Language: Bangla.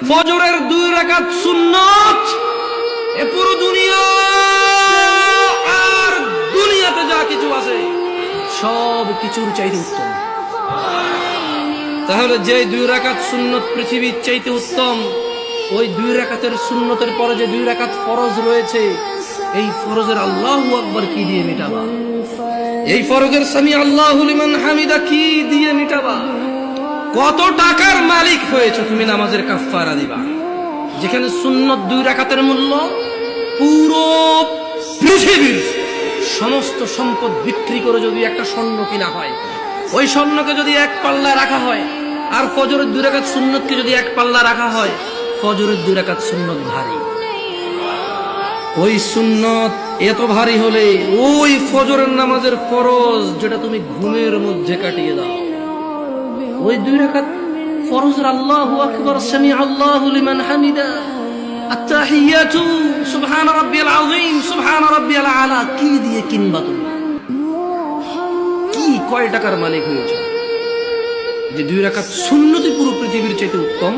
ফজরের 2 রাকাত সুন্নাত এ পুরো দুনিয়া আর দুনিয়াতে যা কিছু আছে সব কিছুর চাইতে উত্তম। তাহলে যে 2 রাকাত সুন্নত পৃথিবীর চাইতে উত্তম, ওই 2 রাকাতের সুন্নতের পরে যে 2 রাকাত ফরজ রয়েছে, এই ফরজের আল্লাহু আকবার কি দিয়ে মিটাবা? এই ফরজের সামি আল্লাহু লিমান হামিদা কি দিয়ে মিটাবা? কত টাকার মালিক হয়েছে তুমি নামাজের কাফারা দিবা, যেখানে সুন্নত 2 রাকাতের মূল্য পুরো পৃথিবীর সমস্ত সম্পদ বিক্রি করে যদি একটা স্বর্ণ কিনা হয়, ওই স্বর্ণকে যদি এক পাল্লা রাখা হয় আর ফজরের 2 রাকাত সুন্নতকে যদি এক পাল্লা রাখা হয়, ফজরের 2 রাকাত সুন্নত ভারী। ওই সুন্নত এত ভারী হলে ওই ফজরের নামাজের ফরজ যেটা তুমি ঘুমের মধ্যে কাটিয়ে দাও, ওই 2 রাকাত ফরজের আল্লাহু আকবার সামি আল্লাহু লিমান হামিদা আত-তাহিয়াতু সুবহান রাব্বিয়াল আযীম সুবহান রাব্বিয়াল আলা কি দিয়ে কিনবা? তুমি কি কয় টাকার মালিক হয়েছে যে 2 রাকাত সুন্নতই পুরো পৃথিবীর চাইতে উত্তম?